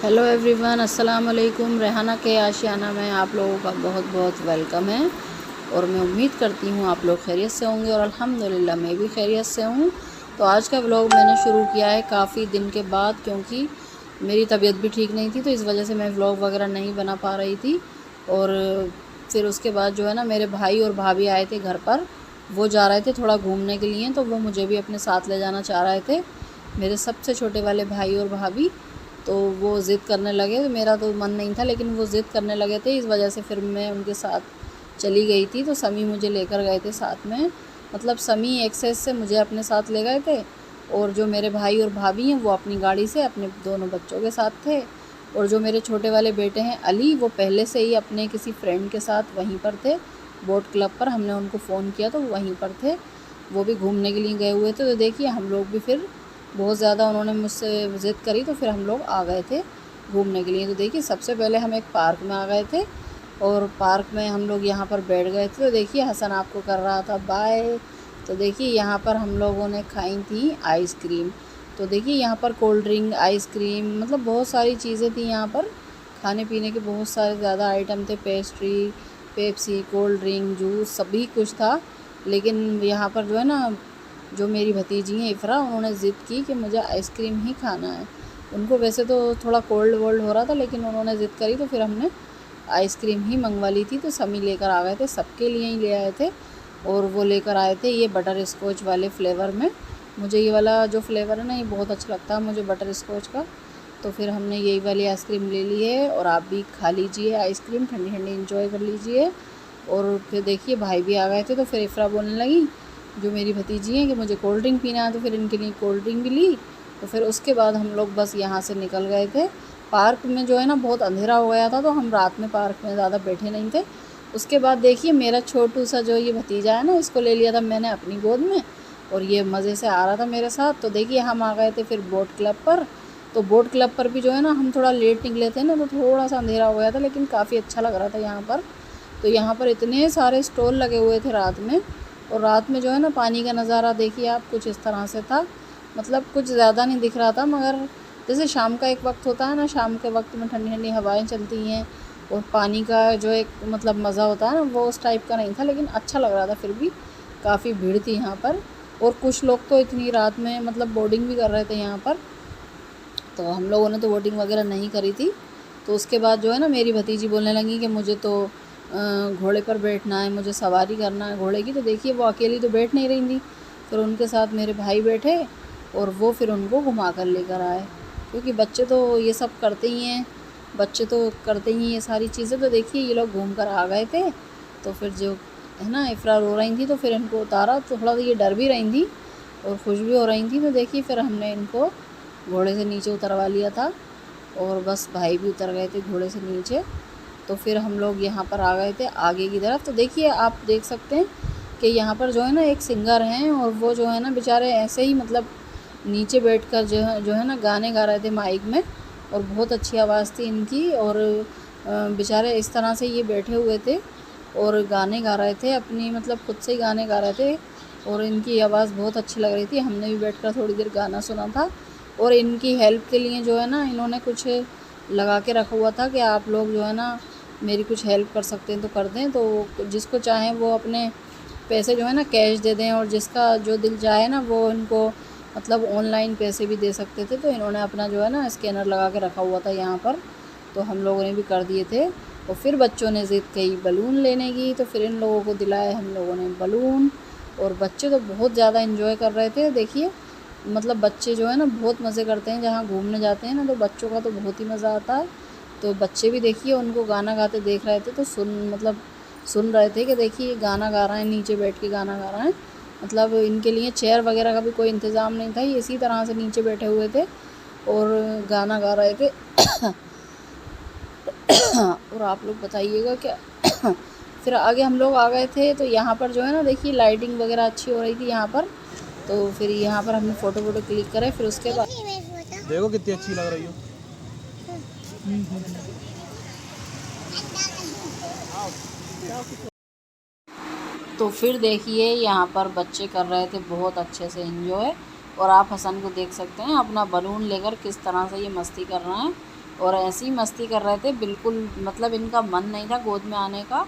Hello everyone, अस्सलाम वालेकुम। रेहाना के आशियाना में आप लोगों का बहुत बहुत वेलकम है और मैं उम्मीद करती हूँ आप लोग खैरियत से होंगे और अल्हम्दुलिल्लाह मैं भी खैरियत से हूँ। तो आज का व्लॉग मैंने शुरू किया है काफ़ी दिन के बाद, क्योंकि मेरी तबीयत भी ठीक नहीं थी, तो इस वजह से मैं व्लॉग वगैरह नहीं बना पा रही थी। और फिर उसके बाद जो है ना, मेरे भाई और भाभी आए थे घर पर। वो जा रहे थे थोड़ा घूमने के लिए, तो वो मुझे भी अपने साथ ले जाना चाह रहे थे, मेरे सबसे छोटे वाले भाई और भाभी। तो वो ज़िद करने लगे, तो मेरा तो मन नहीं था, लेकिन वो ज़िद करने लगे थे, इस वजह से फिर मैं उनके साथ चली गई थी। तो समी मुझे लेकर गए थे साथ में, मतलब समी एक्सेस से मुझे अपने साथ ले गए थे, और जो मेरे भाई और भाभी हैं वो अपनी गाड़ी से अपने दोनों बच्चों के साथ थे। और जो मेरे छोटे वाले बेटे हैं अली, वो पहले से ही अपने किसी फ्रेंड के साथ वहीं पर थे, बोट क्लब पर। हमने उनको फ़ोन किया तो वहीं पर थे, वो भी घूमने के लिए गए हुए थे। तो देखिए हम लोग भी फिर बहुत ज़्यादा उन्होंने मुझसे ज़िद करी, तो फिर हम लोग आ गए थे घूमने के लिए। तो देखिए सबसे पहले हम एक पार्क में आ गए थे, और पार्क में हम लोग यहाँ पर बैठ गए थे। तो देखिए हसन आपको कर रहा था बाय। तो देखिए यहाँ पर हम लोगों ने खाई थी आइसक्रीम। तो देखिए यहाँ पर कोल्ड ड्रिंक, आइसक्रीम, मतलब बहुत सारी चीज़ें थी यहाँ पर, खाने पीने के बहुत सारे ज़्यादा आइटम थे, pastry, Pepsi, cold drink, juice, सभी कुछ था। लेकिन यहाँ पर जो है ना, जो मेरी भतीजी हैं इफ़रा, उन्होंने ज़िद की कि मुझे आइसक्रीम ही खाना है। उनको वैसे तो थोड़ा कोल्ड वोल्ड हो रहा था, लेकिन उन्होंने ज़िद करी, तो फिर हमने आइसक्रीम ही मंगवा ली थी। तो समी लेकर आ गए थे, सबके लिए ही ले आए थे। और वो लेकर आए थे ये बटर स्कॉच वाले फ्लेवर में। मुझे ये वाला जो फ्लेवर है ना, ये बहुत अच्छा लगता है मुझे, बटर स्कॉच का। तो फिर हमने यही वाली आइसक्रीम ले ली है, और आप भी खा लीजिए आइसक्रीम, ठंडी ठंडी इंजॉय कर लीजिए। और फिर देखिए भाई भी आ गए थे, तो फिर इफ़रा बोलने लगी, जो मेरी भतीजी हैं, कि मुझे कोल्ड ड्रिंक पीना है। तो फिर इनके लिए कोल्ड ड्रिंक भी ली। तो फिर उसके बाद हम लोग बस यहाँ से निकल गए थे। पार्क में जो है ना बहुत अंधेरा हो गया था, तो हम रात में पार्क में ज़्यादा बैठे नहीं थे। उसके बाद देखिए मेरा छोटू सा जो ये भतीजा है ना, इसको ले लिया था मैंने अपनी गोद में, और ये मज़े से आ रहा था मेरे साथ। तो देखिए हम आ गए थे फिर बोट क्लब पर। तो बोट क्लब पर भी जो है ना, हम थोड़ा लेट निकले थे ना, तो थोड़ा सा अंधेरा हो गया था, लेकिन काफ़ी अच्छा लग रहा था यहाँ पर। तो यहाँ पर इतने सारे स्टॉल लगे हुए थे रात में। और रात में जो है ना, पानी का नज़ारा देखिए आप, कुछ इस तरह से था, मतलब कुछ ज़्यादा नहीं दिख रहा था, मगर जैसे शाम का एक वक्त होता है ना, शाम के वक्त में ठंडी ठंडी हवाएं चलती हैं, और पानी का जो एक मतलब मज़ा होता है ना, वो उस टाइप का नहीं था, लेकिन अच्छा लग रहा था। फिर भी काफ़ी भीड़ थी यहाँ पर, और कुछ लोग तो इतनी रात में मतलब बोटिंग भी कर रहे थे यहाँ पर। तो हम लोगों ने तो बोटिंग वगैरह नहीं करी थी। तो उसके बाद जो है ना, मेरी भतीजी बोलने लगी कि मुझे तो घोड़े पर बैठना है, मुझे सवारी करना है घोड़े की। तो देखिए वो अकेली तो बैठ नहीं रही थी, फिर उनके साथ मेरे भाई बैठे, और वो फिर उनको घुमा कर लेकर आए, क्योंकि बच्चे तो ये सब करते ही हैं, बच्चे तो करते ही ये सारी चीज़ें। तो देखिए ये लोग घूम कर आ गए थे। तो फिर जो है ना, इफ़रा रो रही थी, तो फिर इनको उतारा, तो थोड़ा ये डर भी रही थी और खुश भी हो रही थी। तो देखिए फिर हमने इनको घोड़े से नीचे उतरवा लिया था, और बस भाई भी उतर गए थे घोड़े से नीचे। तो फिर हम लोग यहाँ पर आ गए थे आगे की तरफ। तो देखिए आप देख सकते हैं कि यहाँ पर जो है ना एक सिंगर हैं, और वो जो है ना बेचारे ऐसे ही मतलब नीचे बैठकर जो है ना गाने गा रहे थे माइक में, और बहुत अच्छी आवाज़ थी इनकी। और बेचारे इस तरह से ये बैठे हुए थे और गाने गा रहे थे अपनी, मतलब खुद से ही गाने गा रहे थे, और इनकी आवाज़ बहुत अच्छी लग रही थी। हमने भी बैठकर थोड़ी देर गाना सुना था। और इनकी हेल्प के लिए जो है ना, इन्होंने कुछ लगा के रखा हुआ था कि आप लोग जो है ना मेरी कुछ हेल्प कर सकते हैं तो कर दें। तो जिसको चाहें वो अपने पैसे जो है ना कैश दे दें, और जिसका जो दिल चाहे ना वो इनको मतलब ऑनलाइन पैसे भी दे सकते थे। तो इन्होंने अपना जो है ना स्कैनर लगा के रखा हुआ था यहाँ पर, तो हम लोगों ने भी कर दिए थे। और फिर बच्चों ने ज़िद कही बलून लेने की, तो फिर इन लोगों को दिलाए हम लोगों ने बलून। और बच्चे तो बहुत ज़्यादा इन्जॉय कर रहे थे। देखिए मतलब बच्चे जो है ना बहुत मज़े करते हैं, जहाँ घूमने जाते हैं ना, तो बच्चों का तो बहुत ही मज़ा आता है। तो बच्चे भी देखिए उनको गाना गाते देख रहे थे, तो सुन रहे थे कि देखिए गाना गा रहे हैं, नीचे बैठ के गाना गा रहे हैं। मतलब इनके लिए चेयर वगैरह का भी कोई इंतज़ाम नहीं था, ये इसी तरह से नीचे बैठे हुए थे और गाना गा रहे थे। और आप लोग बताइएगा क्या। फिर आगे हम लोग आ गए थे, तो यहाँ पर जो है ना देखिए लाइटिंग वगैरह अच्छी हो रही थी यहाँ पर। तो फिर यहाँ पर हमने फ़ोटो क्लिक करे। फिर उसके बाद देखो कितनी अच्छी लग रही हो। तो फिर देखिए यहाँ पर बच्चे कर रहे थे बहुत अच्छे से एंजॉय, और आप हसन को देख सकते हैं अपना बलून लेकर किस तरह से ये मस्ती कर रहे हैं। और ऐसी ही मस्ती कर रहे थे, बिल्कुल मतलब इनका मन नहीं था गोद में आने का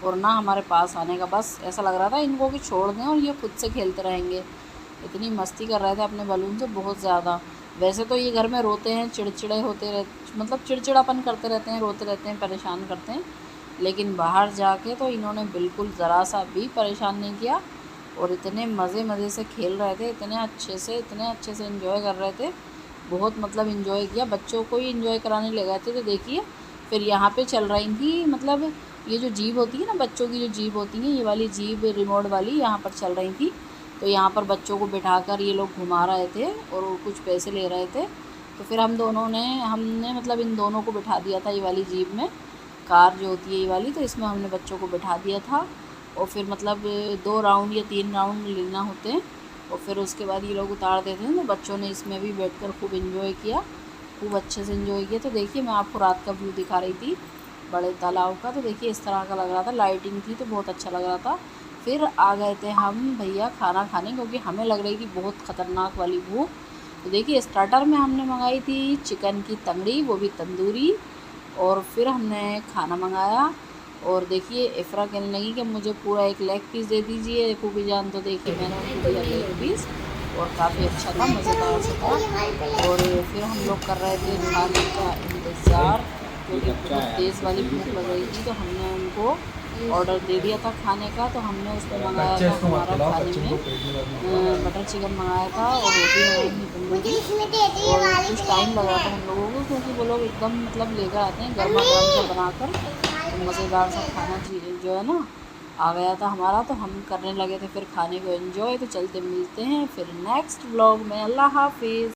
और ना हमारे पास आने का। बस ऐसा लग रहा था इनको कि छोड़ दें और ये खुद से खेलते रहेंगे। इतनी मस्ती कर रहे थे अपने बलून से, बहुत ज़्यादा। वैसे तो ये घर में रोते हैं, चिड़चिड़े होते रहते, मतलब चिड़चिड़ापन करते रहते हैं, रोते रहते हैं, परेशान करते हैं। लेकिन बाहर जाके तो इन्होंने बिल्कुल ज़रा सा भी परेशान नहीं किया और इतने मज़े मज़े से खेल रहे थे, इतने अच्छे से एंजॉय कर रहे थे। बहुत मतलब एंजॉय किया, बच्चों को ही एंजॉय कराने ले गए थे। तो देखिए फिर यहाँ पे चल रही थी, मतलब ये जो जीप होती है ना, बच्चों की जो जीप होती है, ये वाली जीप रिमोट वाली यहाँ पर चल रही थी। तो यहाँ पर बच्चों को बिठाकर ये लोग घुमा रहे थे और कुछ पैसे ले रहे थे। तो फिर हमने मतलब इन दोनों को बिठा दिया था ये वाली जीप में, कार जो होती है ये वाली, तो इसमें हमने बच्चों को बिठा दिया था। और फिर मतलब 2 राउंड या 3 राउंड लेना होते हैं और फिर उसके बाद ये लोग उतार देते हैं। तो बच्चों ने इसमें भी बैठकर खूब एंजॉय किया, खूब अच्छे से एंजॉय किया। तो देखिए मैं आपको रात का व्यू दिखा रही थी बड़े तालाब का। तो देखिए इस तरह का लग रहा था, लाइटिंग थी तो बहुत अच्छा लग रहा था। फिर आ गए थे हम भैया खाना खाने, क्योंकि हमें लग रही थी बहुत ख़तरनाक वाली भूख। तो देखिए स्टार्टर में हमने मंगाई थी चिकन की तंगड़ी, वो भी तंदूरी। और फिर हमने खाना मंगाया और देखिए इफ़रा कहने लगी कि मुझे पूरा एक लेग पीस दे दीजिए फूफी जान। तो देखिए मैंने उनको दिया लेग पीस और काफ़ी अच्छा था, मज़ेदार सा था। और फिर हम लोग कर रहे थे खाने का इंतज़ार, क्योंकि बहुत तेज़ वाली भूख लग रही थी। तो हमने उनको ऑर्डर दे दिया था खाने का। तो हमने उसमें मंगाया था हमारा खाने में बटर चिकन मंगाया था और रोटी मंगाई थी तंदूरी। और कुछ टाइम लगा था हम लोगों को, क्योंकि वो लोग एकदम मतलब लेकर आते हैं गर्मा गर्म सा बनाकर। तो मज़ेदार सा खाना जो है ना आ गया था हमारा। तो हम करने लगे थे फिर खाने को एंजॉय। तो चलते मिलते हैं फिर नेक्स्ट व्लॉग में। अल्लाह हाफिज़।